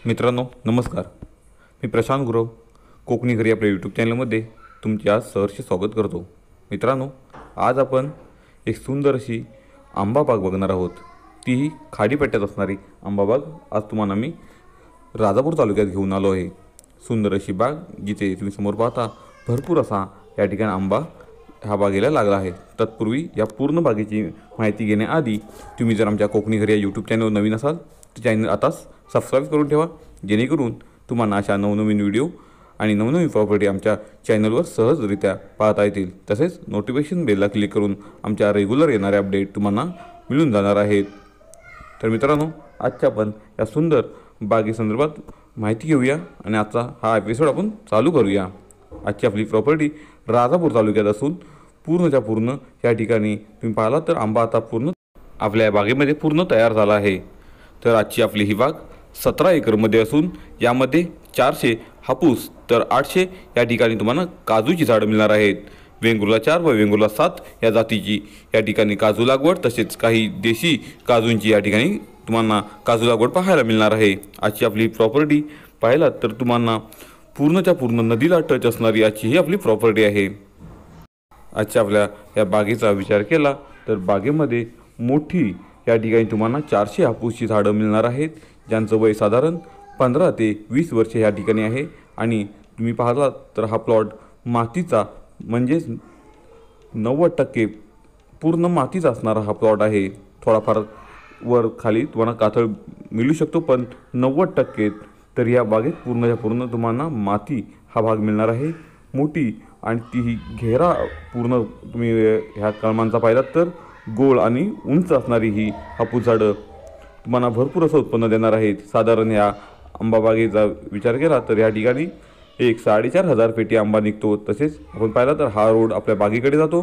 मित्रांनो नमस्कार. मी प्रशांत गुरव कोकणी घरी आपल्या यूट्यूब चॅनलमध्ये तुमचे आज सहर्ष स्वागत करतो. मित्रांनो, आज आपण एक सुंदर अशी आंबाबाग बघणार आहोत. तीही खाडीपट्ट्यात असणारी आंबाबाग आज तुम्हाला मी राजापूर तालुक्यात घेऊन आलो आहे. सुंदर अशी बाग, जिथे तुम्ही समोर पाहता भरपूर असा या ठिकाणी आंबा ह्या बागेला लागला आहे. तत्पूर्वी या पूर्ण बागेची माहिती घेण्याआधी तुम्ही जर आमच्या कोकणी घरी या यूट्यूब चॅनलवर नवीन असाल तर चॅनल आताच सबस्क्राईब करून ठेवा, जेणेकरून तुम्हाला अशा नवनवीन व्हिडिओ आणि नवनवीन प्रॉपर्टी आमच्या चॅनलवर सहजरित्या पाहता येतील. तसेच नोटिफिकेशन बेलला क्लिक करून आमच्या रेग्युलर येणारे अपडेट तुम्हाला मिळून जाणार आहेत. तर मित्रांनो, आजच्या आपण या सुंदर बागेसंदर्भात माहिती घेऊया आणि आजचा हा एपिसोड आपण चालू करूया. आजची आपली प्रॉपर्टी राजापूर तालुक्यात असून पूर्णच्या पूर्ण या ठिकाणी तुम्ही पाहिला तर आंबा आता पूर्ण आपल्या बागेमध्ये पूर्ण तयार झाला आहे. तर आजची आपली ही बाग 17 एकरमध्ये असून यामध्ये 400 हापूस तर 800 या ठिकाणी तुम्हाला काजूची झाडं मिळणार आहेत. वेंगुर्ला 4 व वेंगुर्ला 7 या जातीची या ठिकाणी काजू लागवड, तसेच काही देशी काजूंची या ठिकाणी तुम्हाला काजू लागवड पाहायला मिळणार आहे. आजची आपली प्रॉपर्टी पाहिलात तर तुम्हाला पूर्णच्या पूर्ण नदीला टच असणारी आजची ही आपली प्रॉपर्टी आहे. आजच्या आपल्या या बागेचा विचार केला तर बागेमध्ये मोठी या ठिकाणी तुम्हाला 400 हापूसची झाडं मिळणार आहेत, ज्यांचं वय साधारण 15 ते 20 वर्षे या ठिकाणी आहे. आणि तुम्ही पाहता तर हा प्लॉट मातीचा म्हणजेच 90% पूर्ण मातीचा असणारा हा प्लॉट आहे. थोडाफार वर खाली तुम्हाला कातळ मिळू शकतो, पण 90% तर या बागेत पूर्णच्या पूर्ण तुम्हाला माती हा भाग मिळणार आहे. मोठी आणि तीही घेरा पूर्ण तुम्ही ह्या कलमांचा पाहिलात तर गोल आणि उंच असणारी ही हापूस झाडं तुम्हाला भरपूर असं उत्पन्न देणार आहेत. साधारण या आंबाबागेचा विचार केला तर या ठिकाणी एक 4,500 पेटी आंबा निघतो. तसेच आपण पाहिला तर हा रोड आपल्या बागेकडे जातो.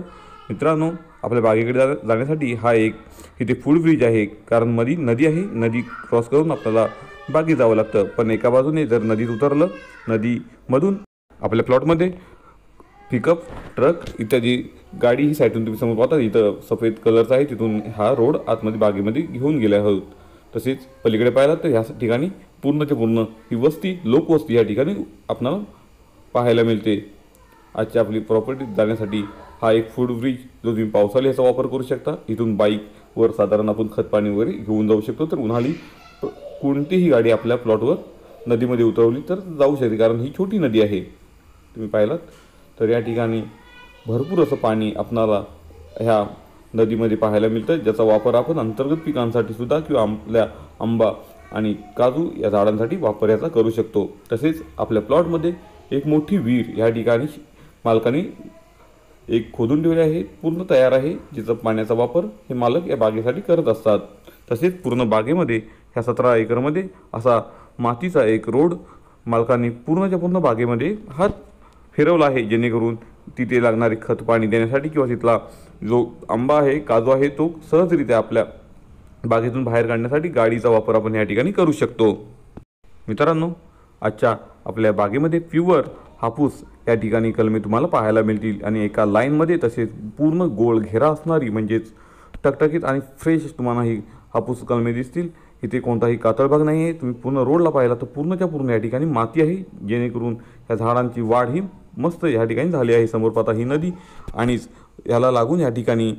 मित्रांनो, आपल्या बागेकडे जाण्यासाठी हा एक इथे फूड ब्रिज आहे, कारण मध्ये नदी आहे. नदी क्रॉस करून आपल्याला बागेत जावं लागतं. पण एका बाजूने जर नदीत उतरलं, नदीमधून आपल्या प्लॉटमध्ये पिकअप ट्रक इत्यादी गाडी ही साईडून तुम्ही समोर पाहता इथं सफेद कलरचा आहे, तिथून हा रोड आतमध्ये बागेमध्ये घेऊन गेले आहोत. तसेच पलीकडे पाहिला तर ह्या ठिकाणी पूर्णच्या पूर्ण ही वस्ती, लोकवस्ती या ठिकाणी आपणाला पाहायला मिळते. आजची आपली प्रॉपर्टी जाण्यासाठी हा एक फूड ब्रिज जो तुम्ही पावसाळी याचा वापर करू शकता. इथून बाईकवर साधारण आपण खतपाणी वगैरे घेऊन जाऊ शकतो. तर उन्हाळी कोणतीही गाडी आपल्या प्लॉटवर नदीमध्ये उतरवली तर जाऊ शकते, कारण ही छोटी नदी आहे. तुम्ही पाहिलात तर या ठिकाणी भरपूर असं पाणी आपणाला ह्या नदीमध्ये पाहायला मिळतं, ज्याचा वापर आपण अंतर्गत पिकांसाठी सुद्धा किंवा आपल्या आंबा आणि काजू या झाडांसाठी वापर याचा करू शकतो. तसेच आपल्या प्लॉटमध्ये एक मोठी विहीर या ठिकाणी मालकाने एक खोदून ठेवली आहे, पूर्ण तयार आहे, जिचा पाण्याचा वापर हे मालक या बागेसाठी करत असतात. तसेच पूर्ण बागेमध्ये ह्या 17 एकरमध्ये असा मातीचा एक रोड मालकाने पूर्णच्या पूर्ण बागेमध्ये हा फिरवला आहे, जेणेकरून तिथे लागणारे खत पाणी देण्यासाठी किंवा तिथला जो आंबा आहे, काजू आहे, तो सहजरित्या आपल्या बागेतून बाहेर काढण्यासाठी गाडीचा वापर आपण या ठिकाणी करू शकतो. मित्रांनो, आजच्या आपल्या बागेमध्ये प्युअर हापूस या ठिकाणी कलमे तुम्हाला पाहायला मिळतील आणि एका लाईनमध्ये, तसेच पूर्ण गोल घेरा असणारी म्हणजेच टकटकीत आणि फ्रेश तुम्हाला ही हापूस कलमे दिसतील. इथे कोणताही कातळ भाग नाही आहे. तुम्ही पूर्ण रोडला पाहिला तर पूर्णच्या पूर्ण या ठिकाणी माती आहे, जेणेकरून या झाडांची वाढ ही मस्त या ठिकाणी झाली आहे. समोर पाहता ही नदी आणि ह्याला लागून या ठिकाणी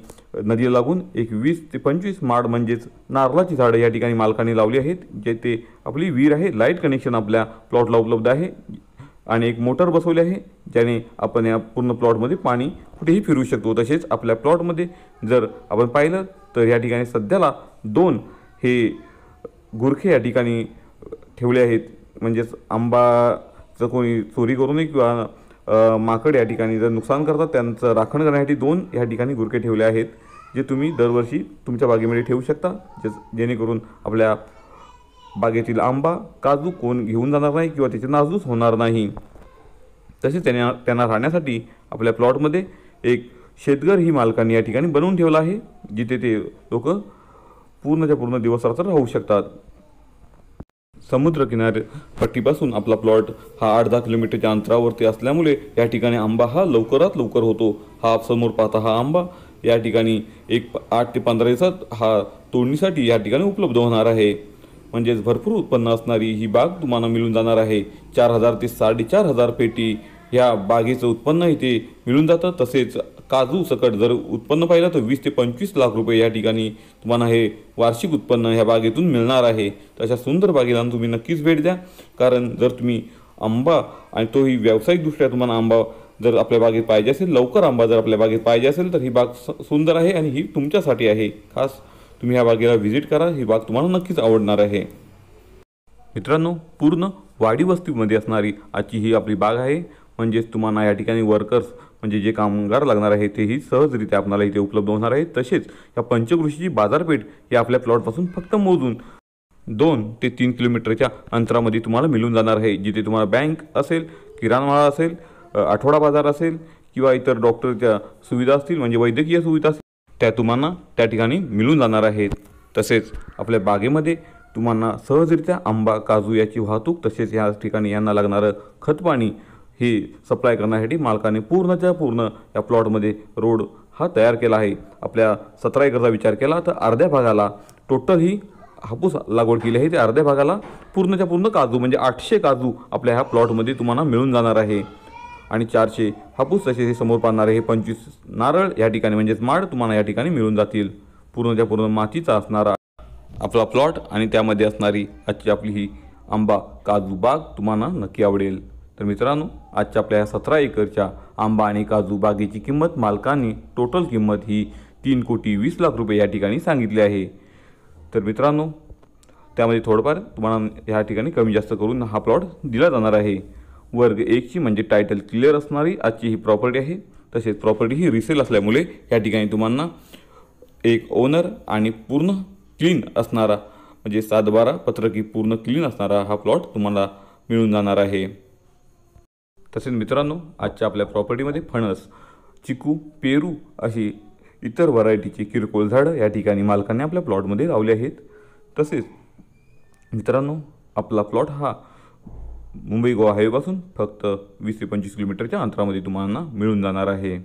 नदीला लागून एक 20 ते 25 माड म्हणजेच नारळाची झाडं या ठिकाणी मालकाने लावली आहेत. जे ते आपली विहीर आहे, लाईट कनेक्शन आपल्या प्लॉटला उपलब्ध आहे आणि एक मोटर बसवली आहे, ज्याने आपण या पूर्ण प्लॉटमध्ये पाणी कुठेही फिरू शकतो. तसेच आपल्या प्लॉटमध्ये जर आपण पाहिलं तर या ठिकाणी सध्याला 2 हे गुरखे या ठिकाणी ठेवले आहेत, म्हणजेच आंबाचं कोणी चोरी करू नये किंवा माकड या ठिकाणी जर नुकसान करतात त्यांचं राखण करण्यासाठी 2 या ठिकाणी गुरखे ठेवले आहेत, जे तुम्ही दरवर्षी तुमच्या बागेमध्ये ठेवू शकता, जेणेकरून आपल्या बागेतील आंबा काजू कोण घेऊन जाणार नाही किंवा त्याचे नासधूस होणार नाही. तसेच त्यांना राहण्यासाठी आपल्या प्लॉटमध्ये एक शेतघर ही मालकांनी या ठिकाणी बनवून ठेवला आहे, जिथे ते लोक पूर्णच्या पूर्ण दिवसरात्र राहू शकतात. समुद्रकिनारे पट्टीपासून आपला प्लॉट हा 8-10 किलोमीटरच्या अंतरावरती असल्यामुळे या ठिकाणी आंबा हा लवकरात लवकर होतो. हा समोर पाहता हा आंबा या ठिकाणी एक 8 ते 15 दिवसात हा तोडणीसाठी या ठिकाणी उपलब्ध होणार आहे. म्हणजेच भरपूर उत्पन्न असणारी ही बाग तुम्हाला मिळून जाणार आहे. 4,000 ते 4,500 पेटी ह्या बागेचं उत्पन्न इथे मिळून जातं. तसेच काजू सकट जर उत्पन्न पाहिलं तर 20 ते 25 लाख रुपये या ठिकाणी तुम्हाला हे वार्षिक उत्पन्न ह्या बागेतून मिळणार आहे. तर अशा सुंदर बागेला तुम्ही नक्कीच भेट द्या. कारण जर तुम्ही आंबा आणि तोही व्यावसायिकदृष्ट्या तुम्हाला आंबा जर आपल्या बागेत पाहिजे असेल, लवकर आंबा जर आपल्या बागेत पाहिजे असेल, तर ही बाग सुंदर आहे आणि ही तुमच्यासाठी आहे. खास तुम्ही ह्या बागेला व्हिजिट करा. ही बाग तुम्हाला नक्कीच आवडणार आहे. मित्रांनो, पूर्ण वाडी वस्तीमध्ये असणारी आजची ही आपली बाग आहे. म्हणजेच तुम्हाला या ठिकाणी वर्कर्स म्हणजे जे कामगार लागणार आहे तेही सहजरित्या आपल्याला इथे उपलब्ध होणार आहे. तसेच या पंचकृषीची बाजारपेठ ही आपल्या प्लॉटपासून फक्त मोजून 2 ते 3 किलोमीटरच्या अंतरामध्ये तुम्हाला मिळून जाणार आहे. जिथे तुम्हाला बँक असेल, किराणा असेल, आठवडा बाजार असेल किंवा इतर डॉक्टरच्या सुविधा असतील म्हणजे वैद्यकीय सुविधा असतील त्या तुम्हाला त्या ठिकाणी मिळून जाणार आहेत. तसेच आपल्या बागेमध्ये तुम्हाला सहजरित्या आंबा, काजू याची वाहतूक तसेच या ठिकाणी यांना लागणारं खतपाणी हे सप्लाय करण्यासाठी मालकाने पूर्णच्या पूर्ण या प्लॉटमध्ये रोड हा तयार केला आहे. आपल्या 17 एकरचा विचार केला तर अर्ध्या भागाला टोटल ही हापूस लागवड केली आहे. ते अर्ध्या भागाला पूर्णच्या पूर्ण काजू म्हणजे 800 काजू आपल्या ह्या प्लॉटमध्ये तुम्हाला मिळून जाणार आहे. आणि 400 हापूस तसेच हे समोर पाहणारे हे 25 नारळ या ठिकाणी म्हणजेच माड तुम्हाला या ठिकाणी मिळून जातील. पूर्णच्या पूर्ण मातीचा असणारा आपला प्लॉट आणि त्यामध्ये असणारी आजची आपली ही आंबा काजू बाग तुम्हाला नक्की आवडेल. तर मित्रांनो, आजच्या आपल्या 17 एकरच्या आंबा आणि काजू बागेची किंमत मालकांनी टोटल किंमत ही 3,20,00,000 रुपये या ठिकाणी सांगितली आहे. तर मित्रांनो, त्यामध्ये थोडंफार तुम्हाला ह्या ठिकाणी कमी जास्त करून हा प्लॉट दिला जाणार आहे. वर्ग 1ची म्हणजे टायटल क्लिअर असणारी आजची ही प्रॉपर्टी आहे. तसेच प्रॉपर्टी ही रिसेल असल्यामुळे या ठिकाणी तुम्हाला एक ओनर आणि पूर्ण क्लीन असणारा म्हणजे 7/12 पत्रकी पूर्ण क्लीन असणारा हा प्लॉट तुम्हाला मिळून जाणार आहे. तसेच मित्रांनो, आजच्या आपल्या प्रॉपर्टीमध्ये फणस, चिकू, पेरू अशी इतर व्हरायटीची किरकोळ झाडं या ठिकाणी मालकाने आपल्या प्लॉटमध्ये लावले आहेत. तसेच मित्रांनो, आपला प्लॉट हा मुंबई गोवा हायवेपासून फक्त 20 ते 25 किलोमीटरच्या अंतरामध्ये तुम्हाला मिळून जाणार आहे.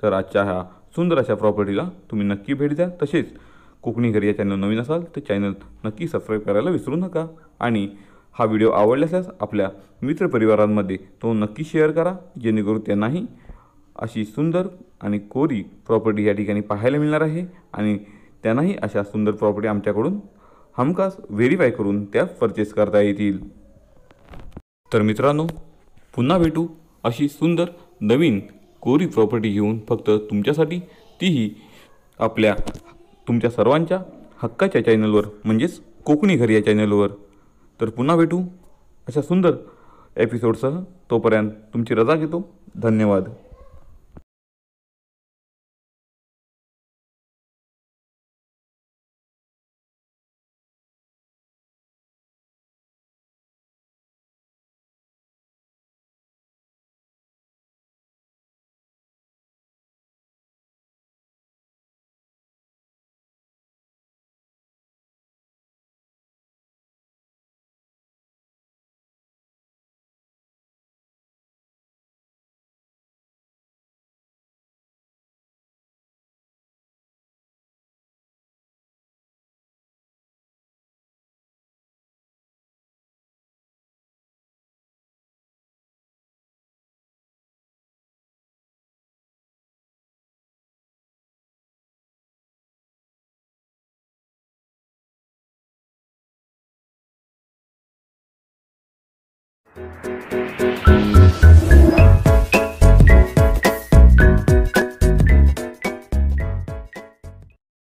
तर आजच्या ह्या सुंदर अशा प्रॉपर्टीला तुम्ही नक्की भेट द्या. तसेच कोकणी घरी या चॅनल नवीन असाल तर चॅनल नक्की सबस्क्राईब करायला विसरू नका. आणि हा व्हिडिओ आवडल्यास आपल्या मित्रपरिवारांमध्ये तो नक्की शेअर करा, जेणेकरून त्यांनाही अशी सुंदर आणि कोरी प्रॉपर्टी या ठिकाणी पाहायला मिळणार आहे आणि त्यांनाही अशा सुंदर प्रॉपर्टी आमच्याकडून हमखास व्हेरीफाय करून त्या परचेस करता येतील. तर मित्रांनो, पुन्हा भेटू अशी सुंदर नवीन कोरी प्रॉपर्टी घेऊन फक्त तुमच्यासाठी, तीही आपल्या तुमच्या सर्वांच्या हक्काच्या चॅनलवर म्हणजेच कोकणी घरी या चॅनलवर. तर पुन्हा भेटू अशा सुंदर एपिसोडसह. तोपर्यंत तुमची रजा घेतो. धन्यवाद.